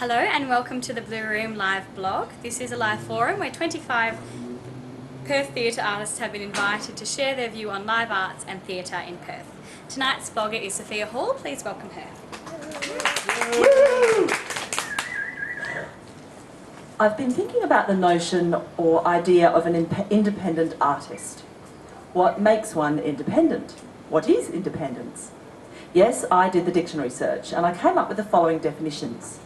Hello and welcome to the Blue Room live blog. This is a live forum where 25 Perth theatre artists have been invited to share their view on live arts and theatre in Perth. Tonight's blogger is Sophia Hall. Please welcome her. I've been thinking about the notion or idea of an independent artist. What makes one independent? What is independence? Yes, I did the dictionary search and I came up with the following definitions.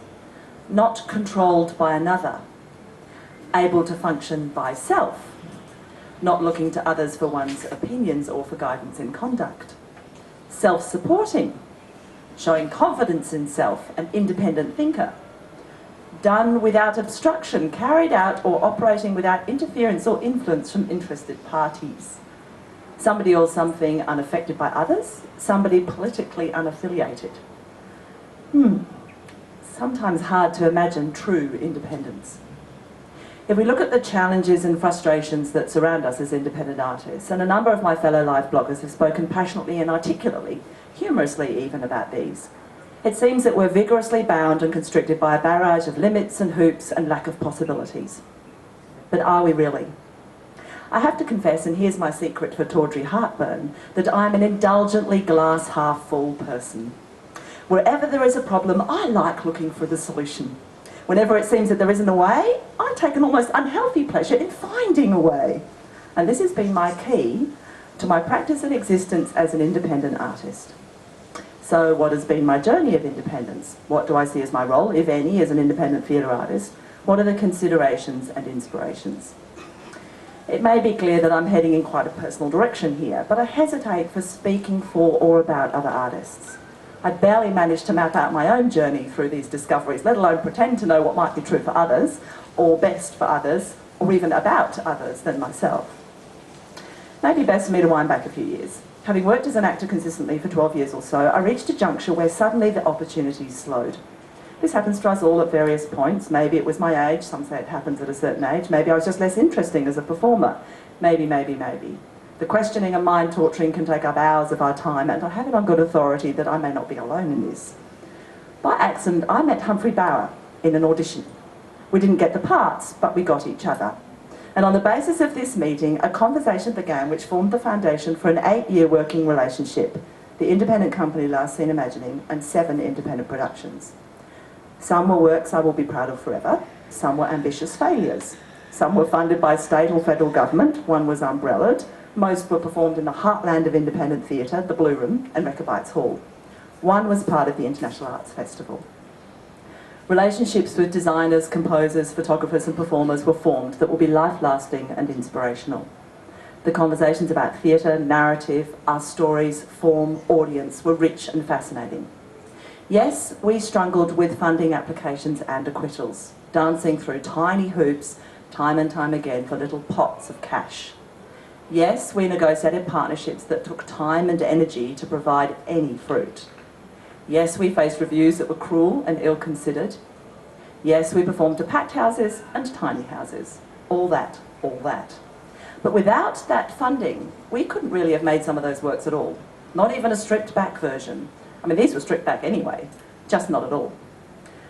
Not controlled by another, able to function by self, not looking to others for one's opinions or for guidance in conduct, self-supporting, showing confidence in self, an independent thinker, done without obstruction, carried out or operating without interference or influence from interested parties, somebody or something unaffected by others, somebody politically unaffiliated. Sometimes hard to imagine true independence. If we look at the challenges and frustrations that surround us as independent artists, and a number of my fellow live bloggers have spoken passionately and articulately, humorously even, about these, it seems that we're vigorously bound and constricted by a barrage of limits and hoops and lack of possibilities. But are we really? I have to confess, and here's my secret for tawdry heartburn, that I'm an indulgently glass half full person. Wherever there is a problem, I like looking for the solution. Whenever it seems that there isn't a way, I take an almost unhealthy pleasure in finding a way. And this has been my key to my practice and existence as an independent artist. So what has been my journey of independence? What do I see as my role, if any, as an independent theatre artist? What are the considerations and inspirations? It may be clear that I'm heading in quite a personal direction here, but I hesitate for speaking for or about other artists. I barely managed to map out my own journey through these discoveries, let alone pretend to know what might be true for others, or best for others, or even about others than myself. Maybe best for me to wind back a few years. Having worked as an actor consistently for 12 years or so, I reached a juncture where suddenly the opportunities slowed. This happens to us all at various points. Maybe it was my age, some say it happens at a certain age. Maybe I was just less interesting as a performer. Maybe. The questioning and mind torturing can take up hours of our time, and I have it on good authority that I may not be alone in this. By accident, I met Humphrey Bauer in an audition. We didn't get the parts, but we got each other. And on the basis of this meeting, a conversation began which formed the foundation for an 8-year working relationship, the independent company Last Seen Imagining, and 7 independent productions. Some were works I will be proud of forever, some were ambitious failures. Some were funded by state or federal government, one was umbrellaed. Most were performed in the heartland of independent theatre, the Blue Room and Rechabites Hall. One was part of the International Arts Festival. Relationships with designers, composers, photographers and performers were formed that will be life-lasting and inspirational. The conversations about theatre, narrative, our stories, form, audience were rich and fascinating. Yes, we struggled with funding applications and acquittals, dancing through tiny hoops time and time again for little pots of cash. Yes, we negotiated partnerships that took time and energy to provide any fruit. Yes, we faced reviews that were cruel and ill-considered. Yes, we performed to packed houses and tiny houses. All that. But without that funding, we couldn't really have made some of those works at all. Not even a stripped-back version. I mean, these were stripped back anyway, just not at all.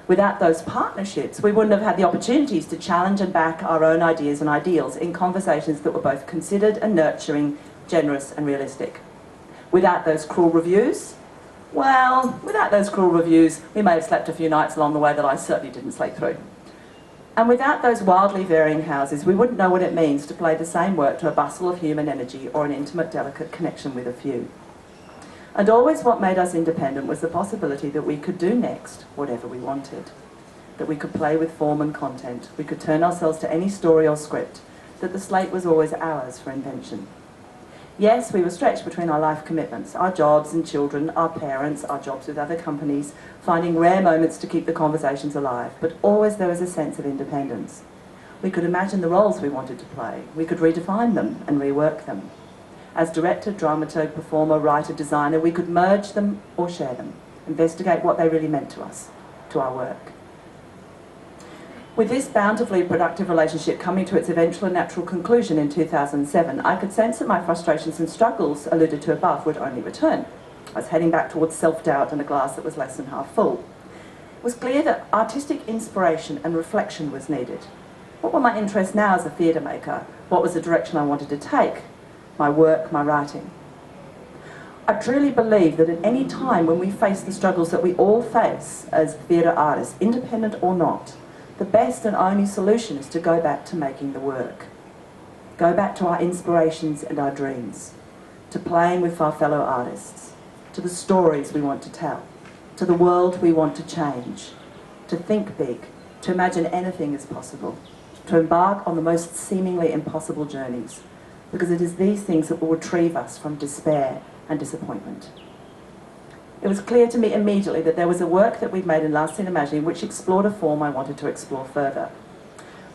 Without those partnerships, we wouldn't have had the opportunities to challenge and back our own ideas and ideals in conversations that were both considered and nurturing, generous and realistic. Without those cruel reviews, we may have slept a few nights along the way that I certainly didn't sleep through. And without those wildly varying houses, we wouldn't know what it means to play the same work to a bustle of human energy or an intimate, delicate connection with a few. And always what made us independent was the possibility that we could do next whatever we wanted, that we could play with form and content, we could turn ourselves to any story or script, that the slate was always ours for invention. Yes, we were stretched between our life commitments, our jobs and children, our parents, our jobs with other companies, finding rare moments to keep the conversations alive, but always there was a sense of independence. We could imagine the roles we wanted to play, we could redefine them and rework them. As director, dramaturg, performer, writer, designer, we could merge them or share them, investigate what they really meant to us, to our work. With this bountifully productive relationship coming to its eventual and natural conclusion in 2007, I could sense that my frustrations and struggles alluded to above would only return. I was heading back towards self-doubt and a glass that was less than half full. was clear that artistic inspiration and reflection was needed. What were my interests now as a theatre maker? What was the direction I wanted to take? My work, my writing. I truly believe that at any time when we face the struggles that we all face as theatre artists, independent or not, the best and only solution is to go back to making the work. Go back to our inspirations and our dreams, to playing with our fellow artists, to the stories we want to tell, to the world we want to change, to think big, to imagine anything is possible, to embark on the most seemingly impossible journeys, because it is these things that will retrieve us from despair and disappointment. It was clear to me immediately that there was a work that we'd made in Last Scene Imagining which explored a form I wanted to explore further.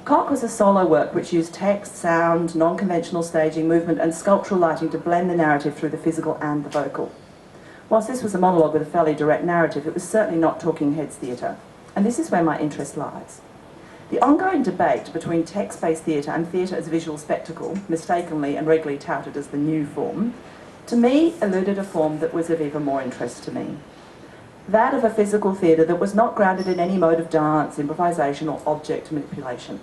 Cock was a solo work which used text, sound, non-conventional staging, movement and sculptural lighting to blend the narrative through the physical and the vocal. Whilst this was a monologue with a fairly direct narrative, it was certainly not talking heads theatre, and this is where my interest lies. The ongoing debate between text-based theatre and theatre as visual spectacle, mistakenly and regularly touted as the new form, to me eluded a form that was of even more interest to me. That of a physical theatre that was not grounded in any mode of dance, improvisation or object manipulation.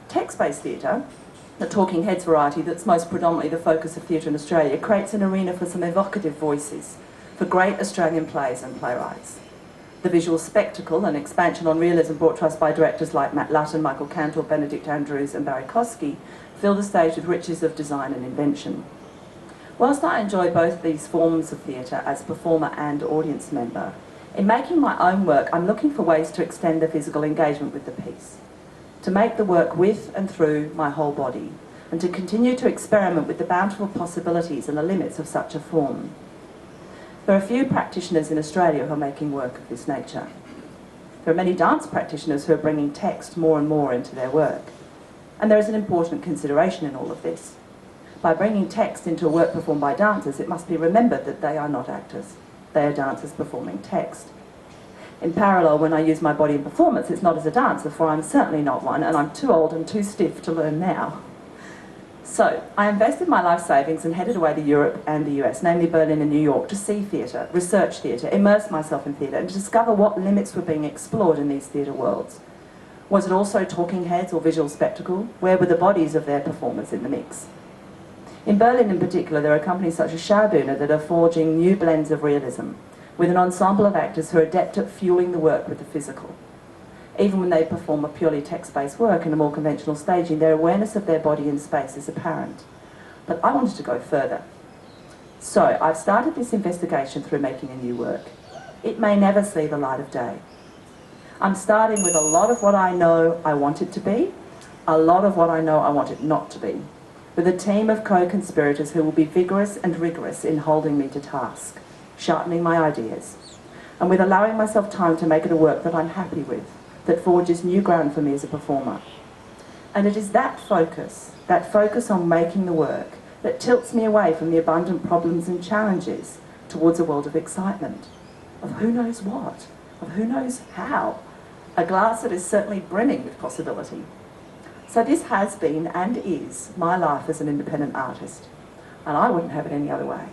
Text-based theatre, the talking heads variety that's most predominantly the focus of theatre in Australia, creates an arena for some evocative voices, for great Australian plays and playwrights. The visual spectacle, an expansion on realism brought to us by directors like Matt Lutton, Michael Cantor, Benedict Andrews and Barry Kosky, fill the stage with riches of design and invention. Whilst I enjoy both these forms of theatre as performer and audience member, in making my own work I'm looking for ways to extend the physical engagement with the piece, to make the work with and through my whole body, and to continue to experiment with the bountiful possibilities and the limits of such a form. There are few practitioners in Australia who are making work of this nature. There are many dance practitioners who are bringing text more and more into their work. And there is an important consideration in all of this. By bringing text into a work performed by dancers, it must be remembered that they are not actors. They are dancers performing text. In parallel, when I use my body in performance, it's not as a dancer, for I'm certainly not one, and I'm too old and too stiff to learn now. So, I invested my life savings and headed away to Europe and the US, namely Berlin and New York, to see theatre, research theatre, immerse myself in theatre, and to discover what limits were being explored in these theatre worlds. Was it also talking heads or visual spectacle? Where were the bodies of their performers in the mix? In Berlin in particular, there are companies such as Schaubühne that are forging new blends of realism, with an ensemble of actors who are adept at fueling the work with the physical. Even when they perform a purely text-based work in a more conventional staging, their awareness of their body in space is apparent. But I wanted to go further. So I've started this investigation through making a new work. It may never see the light of day. I'm starting with a lot of what I know I want it to be, a lot of what I know I want it not to be, with a team of co-conspirators who will be vigorous and rigorous in holding me to task, sharpening my ideas, and with allowing myself time to make it a work that I'm happy with, that forges new ground for me as a performer. And it is that focus on making the work, that tilts me away from the abundant problems and challenges towards a world of excitement, of who knows what, of who knows how, a glass that is certainly brimming with possibility. So this has been and is my life as an independent artist, and I wouldn't have it any other way.